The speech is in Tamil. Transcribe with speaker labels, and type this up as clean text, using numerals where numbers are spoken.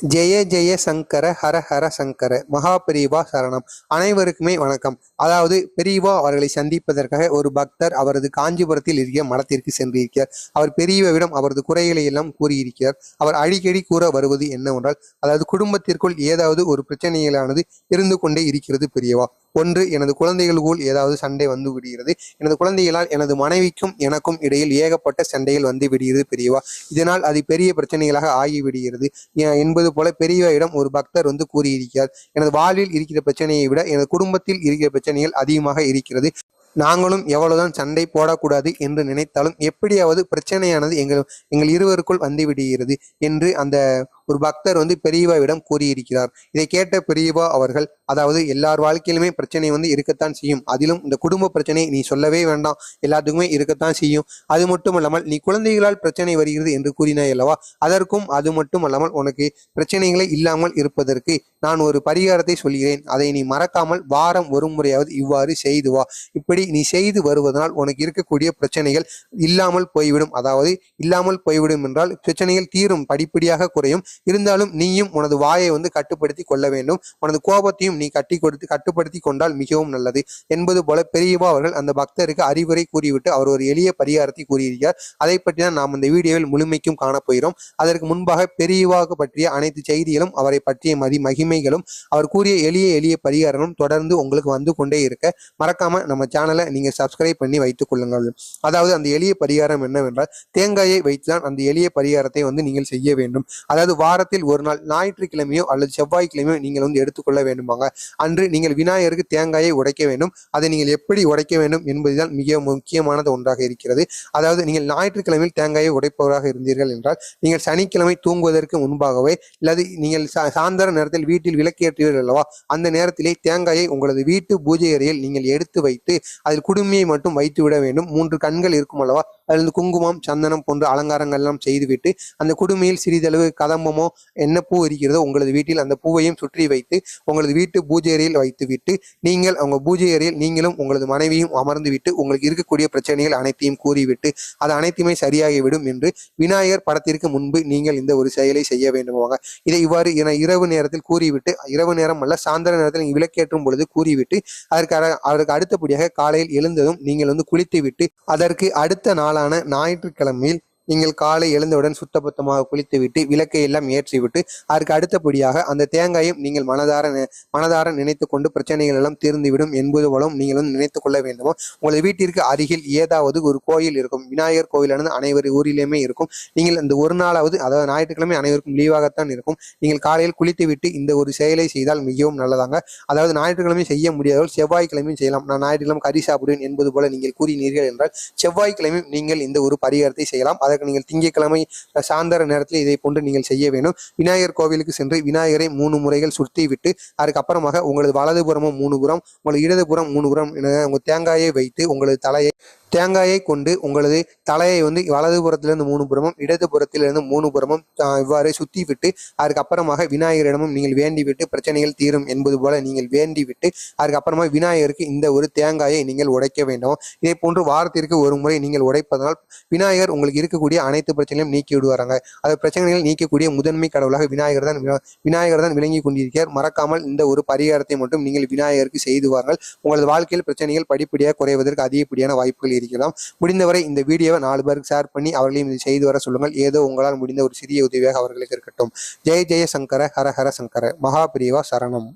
Speaker 1: ஜெய ஜெய சங்கர ஹர ஹர சங்கர மகா பெரியவா சரணம். அனைவருக்குமே வணக்கம். அதாவது பெரியவா அவர்களை சந்திப்பதற்காக ஒரு பக்தர் அவரது காஞ்சிபுரத்தில் இருக்கிற மடத்திற்கு சென்றிருக்கிறார். அவர் பெரியவாவிடம் அவரது குறைகளை எல்லாம் கூறியிருக்கிறார். அவர் அடிக்கடி கூற வருவது என்னவென்றால், அதாவது குடும்பத்திற்குள் ஏதாவது ஒரு பிரச்சனைகளானது இருந்து கொண்டே இருக்கிறது பெரியவா. ஒன்று, எனது குழந்தைகளுக்குள் ஏதாவது சண்டை வந்து விடுகிறது. எனது குழந்தைகளால் எனது மனைவிக்கும் எனக்கும் இடையில் ஏகப்பட்ட சண்டைகள் வந்து விடுகிறது பெரியவா. இதனால் அது பெரிய பிரச்சனைகளாக ஆகிவிடுகிறது என்பது போல பெரியவரிடம் ஒரு பக்தர் வந்து கூறியிருக்கிறார். எனது வாழ்வில் இருக்கிற பிரச்சனையை விட எனது குடும்பத்தில் இருக்கிற பிரச்சனைகள் அதிகமாக இருக்கிறது. நாங்களும் எவ்வளவுதான் சண்டை போடக்கூடாது என்று நினைத்தாலும் எப்படியாவது பிரச்சனையானது எங்கள் இருவருக்குள் வந்து விடுகிறது என்று அந்த ஒரு பக்தர் வந்து பெரியவாவிடம் கூறியிருக்கிறார். இதை கேட்ட பெரியவா அவர்கள், அதாவது எல்லார் வாழ்க்கையிலுமே பிரச்சனை வந்து இருக்கத்தான் செய்யும், அதிலும் இந்த குடும்ப பிரச்சனை நீ சொல்லவே வேண்டாம், எல்லாத்துக்குமே இருக்கத்தான் செய்யும். அது மட்டும் அல்லாமல் நீ குழந்தைகளால் பிரச்சனை வருகிறது என்று கூறினாய் அல்லவா, அதற்கும் அது மட்டும் அல்லாமல் உனக்கு பிரச்சனைகளை இல்லாமல் இருப்பதற்கு நான் ஒரு பரிகாரத்தை சொல்கிறேன். அதை நீ மறக்காமல் வாரம் ஒரு முறையாவது இவ்வாறு செய்து வா. இப்படி நீ செய்து வருவதனால் உனக்கு இருக்கக்கூடிய பிரச்சனைகள் இல்லாமல் போய்விடும். அதாவது இல்லாமல் போய்விடும் என்றால் பிரச்சனைகள் தீரும், படிப்படியாக குறையும். இருந்தாலும் நீயும் உனது வாயை வந்து கட்டுப்படுத்தி கொள்ள வேண்டும். உனது கோபத்தையும் நீ கட்டுப்படுத்தி கொண்டால் மிகவும் நல்லது என்பது போல பெரியவா அவர்கள் அந்த பக்தருக்கு அறிவுரை கூறிவிட்டு அவர் ஒரு எளிய பரிகாரத்தை கூறியிருக்கிறார். அதை பற்றி தான் நாம் இந்த வீடியோவில் முழுமைக்கும் காணப்போகிறோம். அதற்கு முன்பாக பெரியவாக பற்றிய அனைத்து செய்திகளும் அவரை பற்றிய மகிமைகளும் அவர் கூறிய எளிய பரிகாரங்களும் தொடர்ந்து உங்களுக்கு வந்து கொண்டே இருக்க மறக்காம நம்ம சேனலை நீங்க சப்ஸ்கிரைப் பண்ணி வைத்துக் கொள்ளுங்கள். அதாவது அந்த எளிய பரிகாரம் என்னவென்றால், தேங்காயை வைத்துதான் அந்த எளிய பரிகாரத்தை வந்து நீங்கள் செய்ய வேண்டும். அதாவது வாரத்தில் ஒரு நாள் ஞாயிற்றுக்கிழமையோ அல்லது செவ்வாய்க்கிழமையோ நீங்கள் வந்து எடுத்துக்கொள்ள வேண்டுமாங்க. அன்று நீங்கள் விநாயகருக்கு தேங்காயை உடைக்க வேண்டும். அதை நீங்கள் எப்படி உடைக்க வேண்டும் என்பதுதான் மிக முக்கியமானது ஒன்றாக இருக்கிறது. அதாவது நீங்கள் ஞாயிற்றுக்கிழமையில் தேங்காயை உடைப்பவராக இருந்தீர்கள் என்றால் நீங்கள் சனிக்கிழமை தூங்குவதற்கு முன்பாகவே அல்லது நீங்கள் சாயந்தர நேரத்தில் வீட்டில் விளக்கேற்றுவீர்கள் அல்லவா, அந்த நேரத்திலே தேங்காயை உங்களது வீட்டு பூஜை அறையில் நீங்கள் எடுத்து வைத்து அதில் குடுமியை மட்டும் வைத்து விட வேண்டும். 3 கண்கள் இருக்கும் அல்லவா, அதில் குங்குமம் சந்தனம் போன்ற அலங்காரங்கள் எல்லாம் செய்துவிட்டு அந்த குடுமையில் சிறிதளவு கதம்பமோ என்ன பூ இருக்கிறதோ உங்களது வீட்டில் அந்த பூவையும் சுற்றி வைத்து உங்களது வீட்டு பூஜை அறையில் வைத்துவிட்டு நீங்கள் அவங்க பூஜை அறையில் நீங்களும் உங்களது மனைவியும் அமர்ந்து விட்டு உங்களுக்கு இருக்கக்கூடிய பிரச்சனைகள் அனைத்தையும் கூறிவிட்டு அது அனைத்துமே சரியாகிவிடும் என்று விநாயகர் படத்திற்கு முன்பு நீங்கள் இந்த ஒரு செயலை செய்ய வேண்டுமாங்க. இதை இவ்வாறு இரவு நேரத்தில் கூறிவிட்டு, இரவு நேரம் அல்ல சாயந்தர நேரத்தில் நீங்கள் விளக்கேற்றும் பொழுது கூறிவிட்டு அதற்கு அடுத்தபடியாக காலையில் எழுந்ததும் நீங்கள் வந்து குளித்து விட்டு அதற்கு அடுத்த நாளான ஞாயிற்றுக்கிழமையில் நீங்கள் காலை எழுந்தவுடன் சுத்தபத்தமாக குளித்துவிட்டு விளக்கை எல்லாம் ஏற்றிவிட்டு அதற்கு அடுத்தபடியாக அந்த தேங்காயும் நீங்கள் மனதார நினைத்து கொண்டு பிரச்சனைகள் எல்லாம் தீர்ந்துவிடும் என்பது போலும் நீங்கள் வந்து நினைத்துக் கொள்ள வேண்டுமோ. உங்களது வீட்டிற்கு அருகில் ஏதாவது ஒரு கோயில் இருக்கும். விநாயகர் கோயிலானது அனைவர் ஊரிலுமே இருக்கும். நீங்கள் அந்த ஒரு நாளாவது, அதாவது ஞாயிற்றுக்கிழமை அனைவருக்கும் லீவாகத்தான் இருக்கும். நீங்கள் காலையில் குளித்துவிட்டு இந்த ஒரு செயலை செய்தால் மிகவும் நல்லதாங்க. அதாவது ஞாயிற்றுக்கிழமை செய்ய முடியாதவர்கள் செவ்வாய்க்கிழமையும் செய்யலாம். நான் ஞாயிற்றுக்கிழமை கறி சாப்பிடுவேன் என்பது போல நீங்கள் கூறினீர்கள் என்றால் செவ்வாய்க்கிழமையும் நீங்கள் இந்த ஒரு பரிகாரத்தை செய்யலாம். அதற்கு நீங்கள் திங்கட்கிழமை சாயந்தர நேரத்தில் இதை போன்று நீங்கள் செய்ய வேண்டும். விநாயகர் கோவிலுக்கு சென்று விநாயகரை 3 முறைகள் சுற்றி விட்டு அதுக்கு அப்புறமாக உங்களது வலதுபுறமும் 3 புறம் உங்களது இடதுபுறம் 3 புறம் உங்கள் தேங்காயை வைத்து உங்களது தேங்காயை கொண்டு உங்களது தலையை வந்து வலதுபுறத்திலிருந்து 3 புறமும் இடதுபுறத்திலிருந்து 3 புறமும் இவ்வாறு சுத்தி விட்டு அதுக்கப்புறமாக விநாயகரிடமும் நீங்கள் வேண்டிவிட்டு பிரச்சனைகள் தீரும் என்பது போல நீங்கள் வேண்டிவிட்டு அதுக்கப்புறமா விநாயகருக்கு இந்த ஒரு தேங்காயை நீங்கள் உடைக்க வேண்டும். இதே போன்று வாரத்திற்கு ஒரு முறை நீங்கள் உடைப்பதனால் விநாயகர் உங்களுக்கு இருக்கக்கூடிய அனைத்து பிரச்சனையும் நீக்கி விடுவாராங்க. அது பிரச்சனைகள் நீக்கக்கூடிய முதன்மை கடவுளாக விநாயகர் தான் விளங்கி கொண்டிருக்கிறார். மறக்காமல் இந்த ஒரு பரிகாரத்தை மட்டும் நீங்கள் விநாயகருக்கு செய்து வாருங்கள். உங்களது வாழ்க்கையில் பிரச்சனைகள் படிப்படியாக குறைவதற்கு அதிகப்படியான வாய்ப்புகள் இருக்கலாம். முடிந்தவரை இந்த வீடியோவை 4 பேருக்கு ஷேர் பண்ணி அவர்களையும் இது செய்து வர சொல்லுங்கள். ஏதோ உங்களால் முடிந்த ஒரு சிறிய உதவியாக அவர்களுக்கு இருக்கட்டும். ஜெய ஜெய சங்கர ஹர ஹர சங்கர மகா பெரியவா சரணம்.